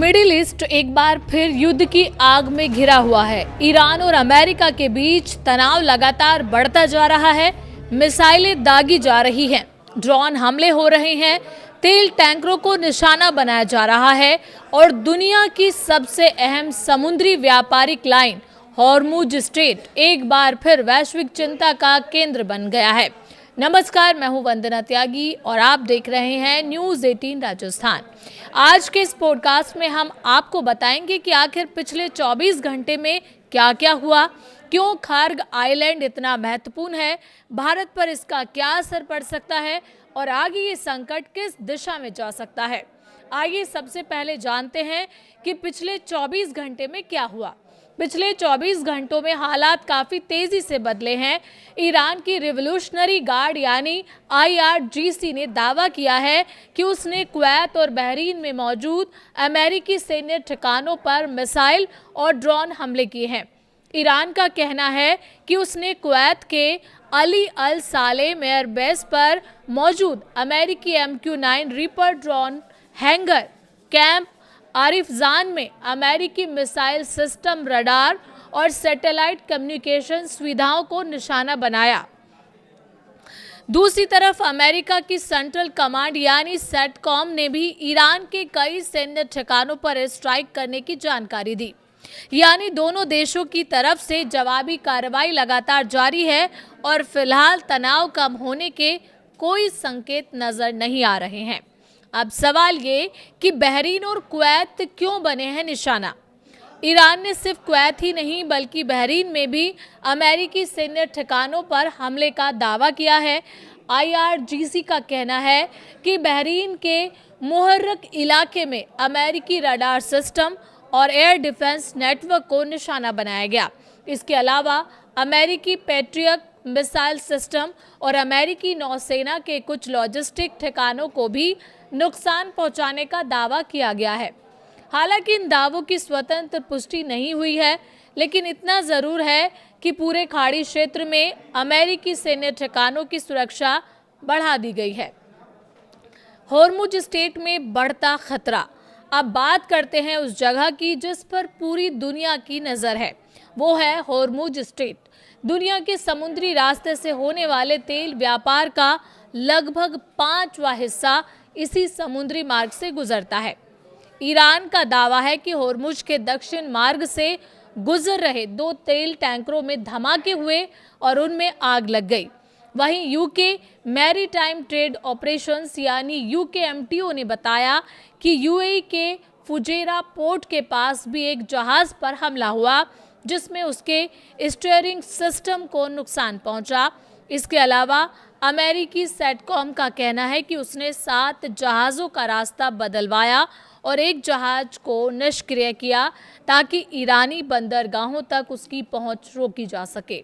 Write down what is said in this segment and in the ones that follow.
Middle east एक बार फिर युद्ध की आग में घिरा हुआ है। ईरान और अमेरिका के बीच तनाव लगातार बढ़ता जा रहा है। मिसाइलें दागी जा रही हैं, ड्रोन हमले हो रहे हैं, तेल टैंकरों को निशाना बनाया जा रहा है और दुनिया की सबसे अहम समुद्री व्यापारिक लाइन हॉर्मुज स्ट्रेट एक बार फिर वैश्विक चिंता का केंद्र बन गया है। नमस्कार, मैं हूं वंदना त्यागी और आप देख रहे हैं न्यूज़ 18 राजस्थान। आज के इस पॉडकास्ट में हम आपको बताएंगे कि आखिर पिछले 24 घंटे में क्या क्या हुआ, क्यों खार्ग आइलैंड इतना महत्वपूर्ण है, भारत पर इसका क्या असर पड़ सकता है और आगे ये संकट किस दिशा में जा सकता है। आइए सबसे पहले जानते हैं कि पिछले 24 घंटे में क्या हुआ। पिछले 24 घंटों में हालात काफ़ी तेज़ी से बदले हैं। ईरान की रिवोल्यूशनरी गार्ड यानी IRGC ने दावा किया है कि उसने कुवैत और बहरीन में मौजूद अमेरिकी सैन्य ठिकानों पर मिसाइल और ड्रोन हमले किए हैं। ईरान का कहना है कि उसने कुवैत के अली अल सालेम एयरबेस पर मौजूद अमेरिकी MQ-9 reaper drone hangar camp Arifjan में अमेरिकी मिसाइल सिस्टम, रडार और सैटेलाइट कम्युनिकेशन सुविधाओं को निशाना बनाया। दूसरी तरफ अमेरिका की सेंट्रल कमांड यानी सेटकॉम ने भी ईरान के कई सैन्य ठिकानों पर स्ट्राइक करने की जानकारी दी। यानी दोनों देशों की तरफ से जवाबी कार्रवाई लगातार जारी है और फिलहाल तनाव कम होने के कोई संकेत नजर नहीं आ रहे हैं। अब सवाल ये कि बहरीन और कुवैत क्यों बने हैं निशाना। ईरान ने सिर्फ कुवैत ही नहीं बल्कि बहरीन में भी अमेरिकी सैन्य ठिकानों पर हमले का दावा किया है। IRGC का कहना है कि बहरीन के मुहर्रक इलाके में अमेरिकी रडार सिस्टम और एयर डिफेंस नेटवर्क को निशाना बनाया गया। इसके अलावा अमेरिकी पैट्रियट मिसाइल सिस्टम और अमेरिकी नौसेना के कुछ लॉजिस्टिक ठिकानों को भी नुकसान पहुंचाने का दावा किया गया है। हालांकि इन दावों की स्वतंत्र पुष्टि नहीं हुई है, लेकिन इतना ज़रूर है कि पूरे खाड़ी क्षेत्र में अमेरिकी सैन्य ठिकानों की सुरक्षा बढ़ा दी गई है। हॉर्मुज स्ट्रेट में बढ़ता खतरा। अब बात करते हैं उस जगह की जिस पर पूरी दुनिया की नज़र है, वो है हॉर्मुज स्ट्रेट। दुनिया के समुद्री रास्ते से होने वाले तेल व्यापार का लगभग 5वां हिस्सा इसी समुद्री मार्ग से गुजरता है। ईरान का दावा है कि हॉर्मुज के दक्षिण मार्ग से गुजर रहे 2 तेल टैंकरों में धमाके हुए और उनमें आग लग गई। वहीं यूके मैरीटाइम ट्रेड ऑपरेशंस यानी UKMTO ने बताया कि UAE के फुजेरा पोर्ट के पास भी एक जहाज पर हमला हुआ जिसमें उसके स्टीयरिंग सिस्टम को नुकसान पहुंचा। इसके अलावा अमेरिकी सेटकॉम का कहना है कि उसने 7 जहाज़ों का रास्ता बदलवाया और एक जहाज को निष्क्रिय किया ताकि ईरानी बंदरगाहों तक उसकी पहुंच रोकी जा सके।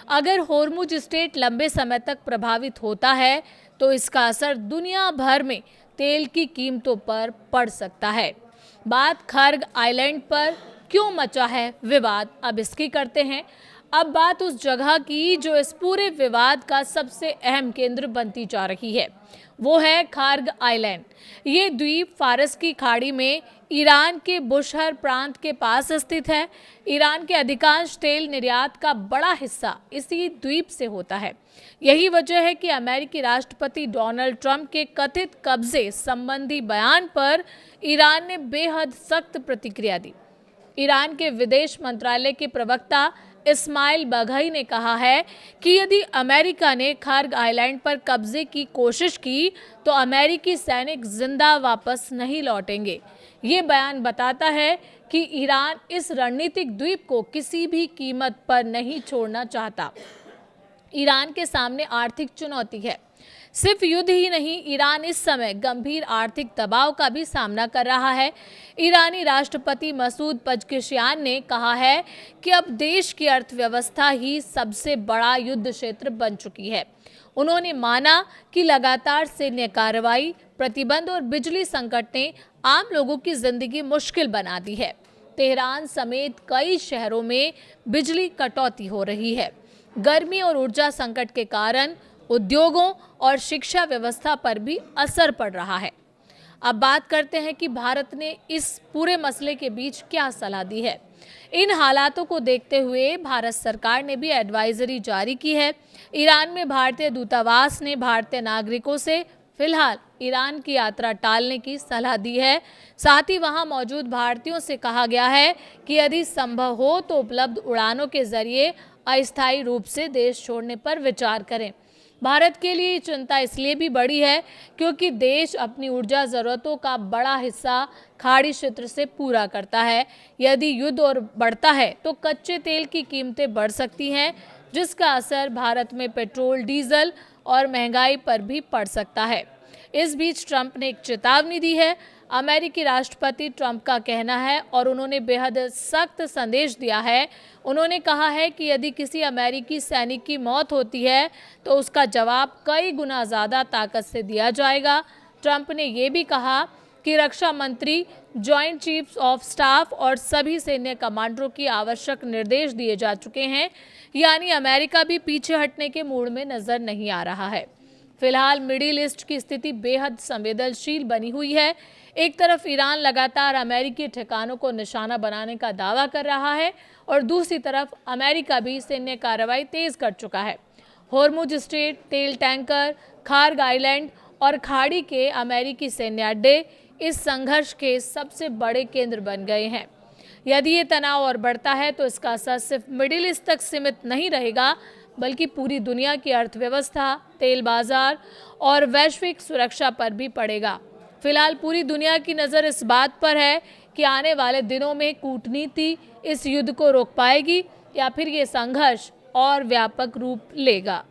अगर हॉर्मुज स्ट्रेट लंबे समय तक प्रभावित होता है तो इसका असर दुनिया भर में तेल की कीमतों पर पड़ सकता है। बात खार्ग आइलैंड पर क्यों मचा है विवाद, अब इसकी करते हैं। अब बात उस जगह की जो इस पूरे विवाद का सबसे अहम केंद्र बनती जा रही है, वो है खार्ग आइलैंड। ये द्वीप फारस की खाड़ी में ईरान के बुशहर प्रांत के पास स्थित है। ईरान के अधिकांश तेल निर्यात का बड़ा हिस्सा इसी द्वीप से होता है। यही वजह है कि अमेरिकी राष्ट्रपति डोनाल्ड ट्रंप के कथित कब्जे संबंधी बयान पर ईरान ने बेहद सख्त प्रतिक्रिया दी। ईरान के विदेश मंत्रालय के प्रवक्ता इस्माइल बघई ने कहा है कि यदि अमेरिका ने खार्ग आइलैंड पर कब्जे की कोशिश की तो अमेरिकी सैनिक जिंदा वापस नहीं लौटेंगे। ये बयान बताता है कि ईरान इस रणनीतिक द्वीप को किसी भी कीमत पर नहीं छोड़ना चाहता। ईरान के सामने आर्थिक चुनौती है। सिर्फ युद्ध ही नहीं, ईरान इस समय गंभीर आर्थिक दबाव का भी सामना कर रहा है। ईरानी राष्ट्रपति मसूद पज़ेश्कियान ने कहा है कि अब देश की अर्थव्यवस्था ही सबसे बड़ा युद्ध क्षेत्र बन चुकी है। उन्होंने माना कि लगातार सैन्य कार्रवाई, प्रतिबंध और बिजली संकट ने आम लोगों की जिंदगी मुश्किल बना दी है। तेहरान समेत कई शहरों में बिजली कटौती हो रही है। गर्मी और ऊर्जा संकट के कारण उद्योगों और शिक्षा व्यवस्था पर भी असर पड़ रहा है। अब बात करते हैं कि भारत ने इस पूरे मसले के बीच क्या सलाह दी है। इन हालातों को देखते हुए भारत सरकार ने भी एडवाइजरी जारी की है। ईरान में भारतीय दूतावास ने भारतीय नागरिकों से फिलहाल ईरान की यात्रा टालने की सलाह दी है। साथ ही वहां मौजूद भारतीयों से कहा गया है कि यदि संभव हो तो उपलब्ध उड़ानों के जरिए अस्थायी रूप से देश छोड़ने पर विचार करें। भारत के लिए चिंता इसलिए भी बड़ी है क्योंकि देश अपनी ऊर्जा ज़रूरतों का बड़ा हिस्सा खाड़ी क्षेत्र से पूरा करता है। यदि युद्ध और बढ़ता है तो कच्चे तेल की कीमतें बढ़ सकती हैं, जिसका असर भारत में पेट्रोल, डीजल और महंगाई पर भी पड़ सकता है। इस बीच ट्रंप ने एक चेतावनी दी है। अमेरिकी राष्ट्रपति ट्रंप का कहना है और उन्होंने बेहद सख्त संदेश दिया है। उन्होंने कहा है कि यदि किसी अमेरिकी सैनिक की मौत होती है तो उसका जवाब कई गुना ज़्यादा ताकत से दिया जाएगा। ट्रंप ने ये भी कहा कि रक्षा मंत्री, जॉइंट चीफ्स ऑफ स्टाफ और सभी सैन्य कमांडरों की आवश्यक निर्देश दिए जा चुके हैं, यानी अमेरिका भी पीछे हटने के मूड में नजर नहीं आ रहा है। फिलहाल मिडिल ईस्ट की स्थिति बेहद संवेदनशील बनी हुई है। एक तरफ ईरान लगातार अमेरिकी ठिकानों को निशाना बनाने का दावा कर रहा है और दूसरी तरफ अमेरिका भी सैन्य कार्रवाई तेज कर चुका है। होर्मुज स्ट्रेट, तेल टैंकर, खार्ग आइलैंड और खाड़ी के अमेरिकी सैन्य अड्डे इस संघर्ष के सबसे बड़े केंद्र बन गए हैं। यदि ये तनाव और बढ़ता है तो इसका असर सिर्फ मिडिल ईस्ट तक सीमित नहीं रहेगा, बल्कि पूरी दुनिया की अर्थव्यवस्था, तेल बाजार और वैश्विक सुरक्षा पर भी पड़ेगा। फिलहाल पूरी दुनिया की नज़र इस बात पर है कि आने वाले दिनों में कूटनीति इस युद्ध को रोक पाएगी या फिर ये संघर्ष और व्यापक रूप लेगा।